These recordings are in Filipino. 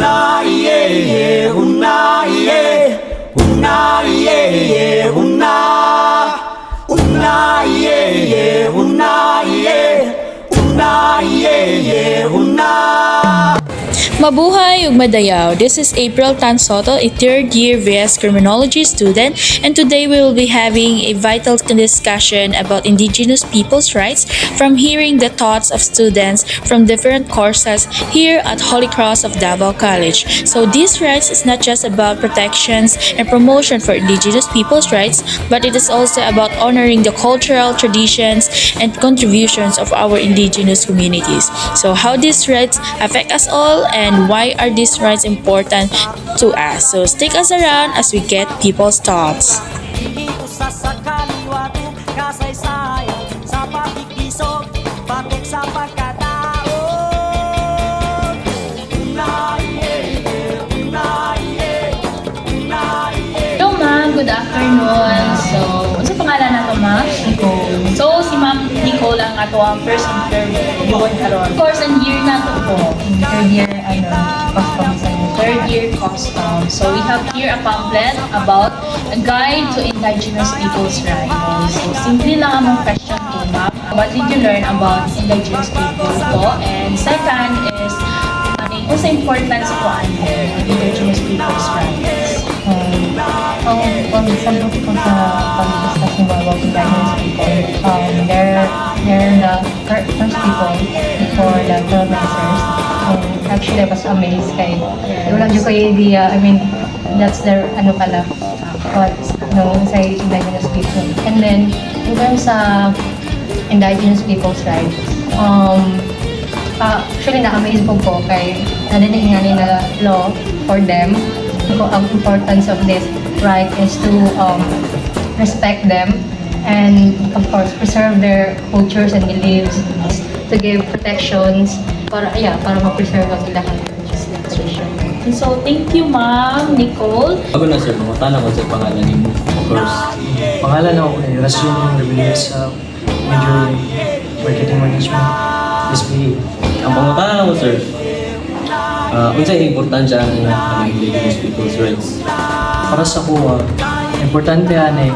una yeah yeah una yeah una yeah yeah una yeah yeah una yeah yeah una. Mabuhay ug madayaw. This is April Tan Soto, a third year VS Criminology student, and today we will be having a vital discussion about Indigenous people's rights from hearing the thoughts of students from different courses here at Holy Cross of Davao College. So these rights is not just about protections and promotion for Indigenous people's rights, but it is also about honoring the cultural traditions and contributions of our Indigenous communities. So how these rights affect us all and why are these rights important to us? So stick us around as we get people's thoughts. Dito sa kaliwat kasaysayan sa pakikisog bakit sa pagkataon. Hello ma'am, good afternoon. So, unsa pangalan nato ma'am? Nicole. So, si ma'am Nicole ang ato ang first interview karon. Course and year nato po. Third year, customs and Third year customs. So, we have here a pamphlet about a guide to Indigenous people's rights. So, simple lang ang question to ma'am. What did you learn about Indigenous people po? And second is, ano sa importance po ang Indigenous people's rights? ang sagot ko sa pag-discuss ng about Indigenous people, they're the first people before the colonizers. Actually, I was amazed kay wala dyan ko yung idea. I mean, that's their thoughts sa Indigenous people. And then, in terms sa Indigenous people's rights, actually, na-amaze po kay nadinig nga nila law for them. Ang importance of this right is to respect them and, of course, preserve their cultures and beliefs, to give protections para ma-preserve ang ilang tradition. So, thank you, Ma'am Nicole. Bago na sir, mamatana ko sa pangalan ni mo. Of course, pangalan ako ay Rasyon yung Rebellion sa major marketing management, SBA. Ang pangutana ko sir, unsay importansya ang Indigenous people's rights. Para sa kuha, importante yan kay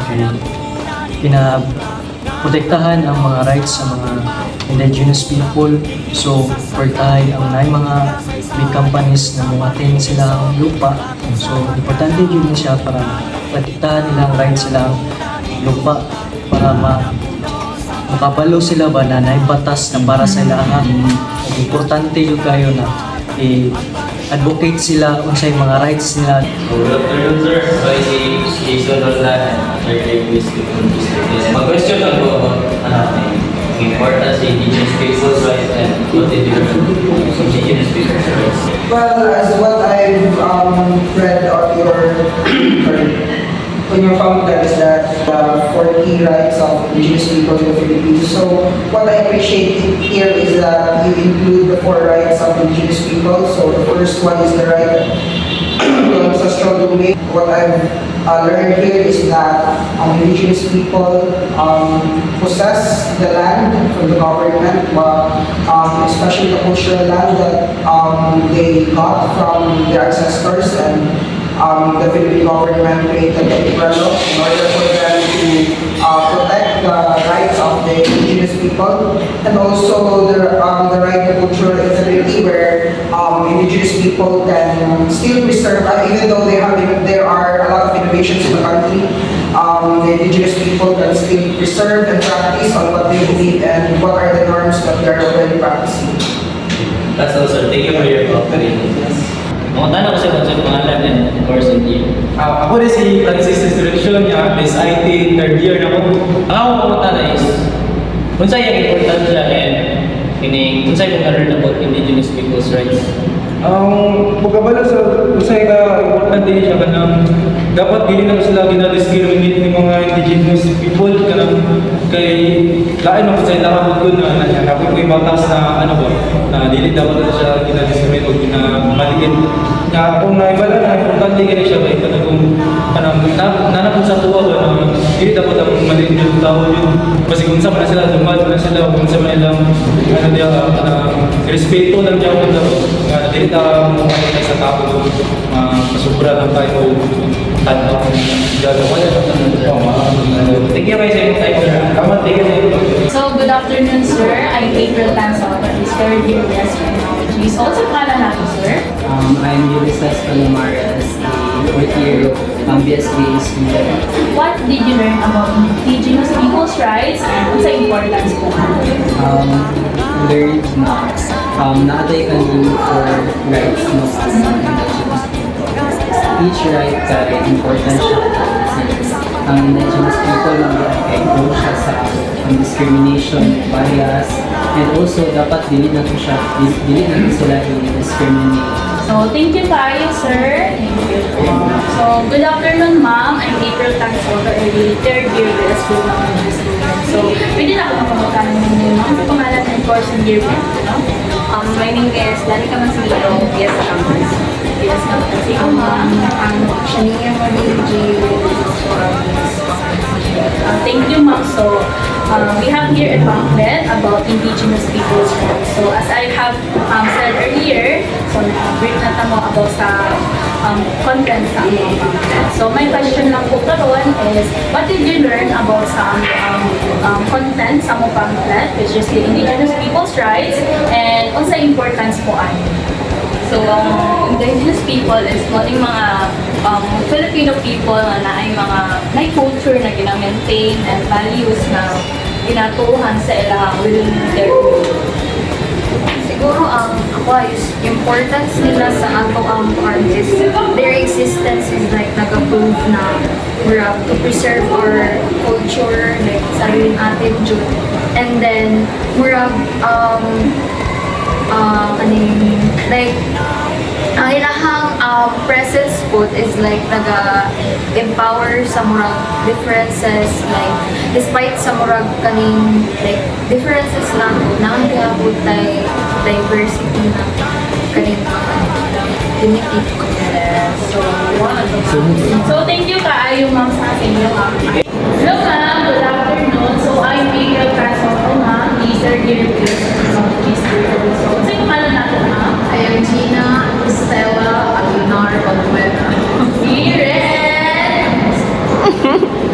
pinaprotektahan ang mga rights sa mga Indigenous people. So, portahay ang mga big companies na muwatin sila ang lupa. So, importante yun siya para protektahan nila ang rights sila ang lupa para makapalo sila ba na naibatas na para sa ilaha. Importante yung kayo na advocate sila unsay mga rights nila. Good afternoon, sir. So, Jason Roland, third year Linguistics. Mag-question lang po about importance of Indigenous people's rights and what they do with Indigenous people's rights. Well, as what I've read on your pamphlet is that 40 rights of Indigenous people in the Philippines. So what I appreciate here is that you include the 4 rights of Indigenous people. So the first one is the right to ancestral domain. What I've learned here is that Indigenous people possess the land from the government, especially the cultural land that they got from their ancestors, and the Philippine government created the umbrella in order for them to protect the rights of the Indigenous people, and also the right to cultural integrity, where Indigenous people can still preserve, even though there are a lot of innovations in the country, the Indigenous people can still preserve and practice on what they believe and what are the norms that they are already practicing. That's all, sir. Thank you for your cooperation. Mamatana ko siya kung sa pangalan and course and year. Ako rin si Francis Instruction niya, SIT, third year na ko. Ang ako mamatana is, unsay ang importansya and unsay kung na-learn about Indigenous people's rights? Pagkabala sa usay ka important din siya kanang dapat dili na sila ginadiscriminate ng mga Indigenous people kanang kay lain mo sa ilang pud na napay may batas na na dili dapat na siya ginadiscriminate o ginamaligid. Kung naibala na importante gani siya kay kanang nanapon sa tuwa ba na hindi dapat ang maliit yung tao yun. Kasi kung saan na sila, dumad na sila, kung saan nilang respeto lang dyan kung hindi na mo sa tao masubra lang tayo tanaw gagawa thank you guys sa inyo tayo thank you sa inyo. So, good afternoon, sir. I'm April Tansota, is third year BS Criminology. So, what's your pangalan natin, sir? I'm Ulysses Palomares, a fourth year BSB student. What did you learn about Indigenous people's rights and what's the importance po? Learned na they can do for rights no as Indigenous people. Each right kay important siya since ang Indigenous people lang kay prone siya sa discrimination, bias, and also dapat dili na sila i-discriminate. So, thank you tayo, sir. Thank you. So, good afternoon, ma'am. I'm April Tansota, a third year BS Criminology student. So, pwede na ako mapamagkanan ninyo, ma'am, sa pangalan and course in year 1, no? My name is Danica Masilito, BS Campus. Yes, ma'am. Ikaw, ma'am. Shania Marie G. Thank you, ma'am. So, we have here a pamphlet about Indigenous people's rights. So, as I have said earlier, so brief na tamo about sa content sa among pamphlet. So, my question lang po karon is, what did you learn about sa content sa among pamphlet, which is the Indigenous people's rights, and unsa importance po ay? So, Indigenous people is mating mga Filipino people na ay mga may culture na gina-maintain and values na ginatuuhan sa ilang within their community. Siguro ako is importance nila sa ato ang artists. Their existence is like nag-prove na we have to preserve our culture, like sariling atin dyan. And then, we have like ang ilahang presence po is like naga-empower sa murag differences, like despite sa murag kaning like differences lang nangyabot tay diversity na kaning unity. So, thank you kaayo, ma'am, sa inyo, ma'am. Hello, ma'am. Good afternoon. So, I'm April Tansota, ma'am, third year BS Criminology student. So, what's yung pangalan natin, ma'am? I am Gina Estela Aguilar Contueta,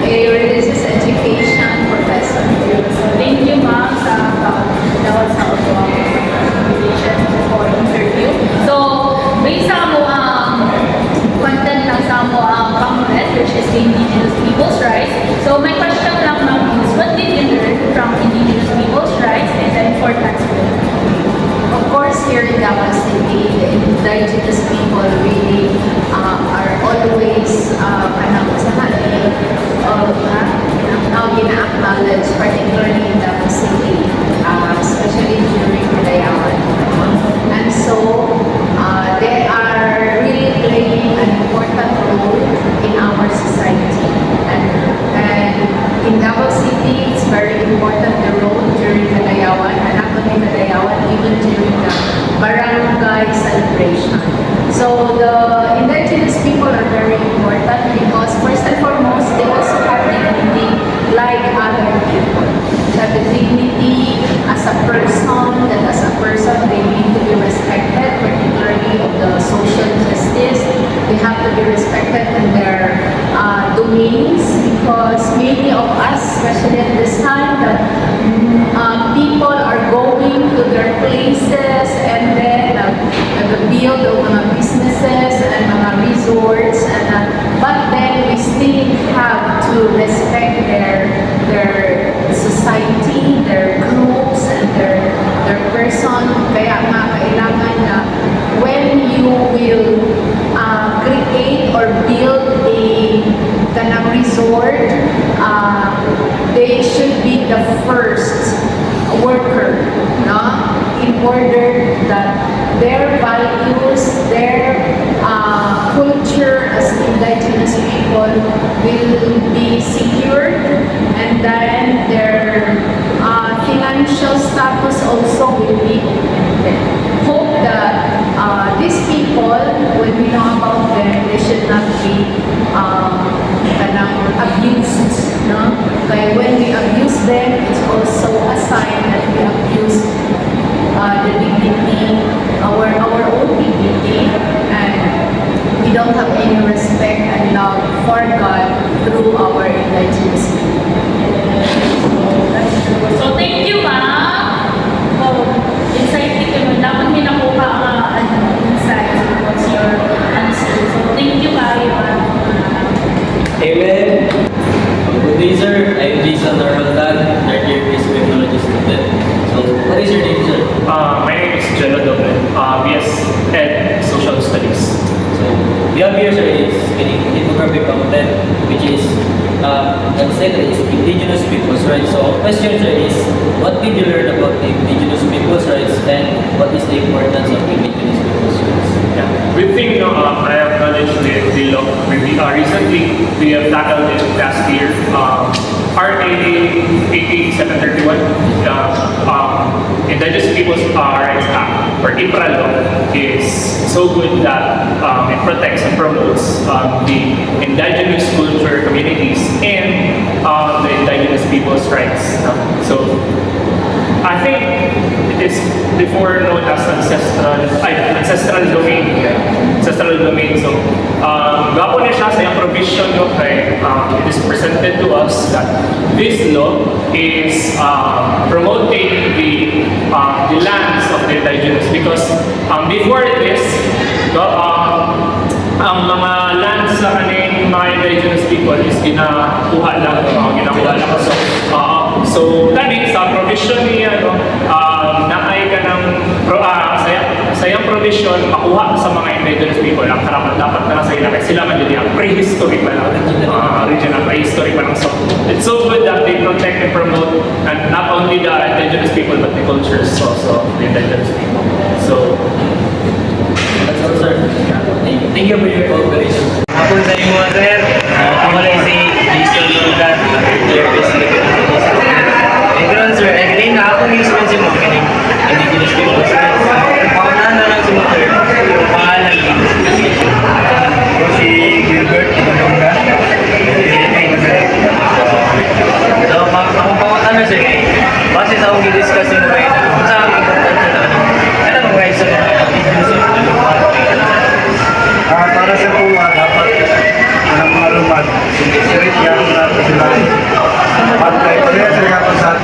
a religious education professor. So, thank you, ma'am, sa dawat sa invitation for interview. So, based sa mo content ng sa mo pamphlet, which is the Indigenous people's rights. So, my question lang, ma'am, is what did you learn from Indigenous people's rights and the importance of it? Of course, here in Davao City, the Indigenous people really are always gina-acknowledge, particularly in Davao City, especially during Palayawan. And so, they are really playing an important role in our society. And in Davao City, it's very important the role during Palayawan, and not only Palayawan, even during the barangay celebration. So the Indigenous people are very important because first and foremost, they also have dignity like other people. They have the dignity as a person, that as a person they need to be respected, particularly of the social justice. They have to be respected in their domains because many of us, especially at this time, that people are going to their places and then nag-build of mga businesses and mga resorts, and but then we still have to respect their society, their groups, and their person. Kaya nga kailangan na when you will create or build a kanang resort, they should be the first worker, no? In order that their values, their culture as Indigenous people will be secured, and then their financial status also will be uplifted. Hope that these people, when we know about them, they should not be them, it's also a sign that we abuse the dignity, our own dignity, and we don't have any respect and love for God through our indigenous people. So thank you, ma'am. Insight ko nun. Dapat may nakuha ang insights. What's your answer? So thank you, ma'am. Amen. Good day, sir. I'm Jason Naroldan, third year basic technology student. So, what is your name, sir? My name is Jello Doble, BS Ed Social Studies. So, we have here, sir, is infographic content, which is translated is Indigenous People's Rights. So, our question, sir, is what did you learn about the Indigenous People's Rights and what is the importance of Indigenous People's Rights? Yeah. We think, I have knowledge with the law. Recently, we have tackled it last year. RA 18731, Indigenous People's Rights Act, or IPRA law, is so good that it protects and promotes the indigenous culture communities and the indigenous people's rights. So, I think it is before known as ancestral domain. Ancestral domain. So, gapo na siya sa yung provision no, kay it is presented to us that this law is promoting the lands of the indigenous because before this, ang mga lands sa kaning mga indigenous people is ginakuha lang. So, tani, sa provision niya, naay ka ng sa iyang provision, makuha sa mga indigenous people. Ang karapat dapat na nasa ila, sila man yun ang prehistoric pa lang. Original prehistoric pa lang. So, it's so good that they protect and promote and not only the indigenous people but the cultures also of the indigenous people. So, That's all, sir. Thank you for your cooperation. Hapon sa inyo mga sir, ako lang si Jason Lordan, third basic technology student. Ikaw sir, galing na ako ng expensive mo, galing Indigenous people sir. Paunahan na lang si mo sir, yung pangalan ng ako si Gilbert Ibalonga, Philippines sir. So, akong pangutan na sir, base sa akong i-discuss yung right, kung saan ang importansya na ano ang right sa mga Indigenous people. Para sa kuha, dapat ang mga lumad, sirit yan na sila. Pantay pa rin sa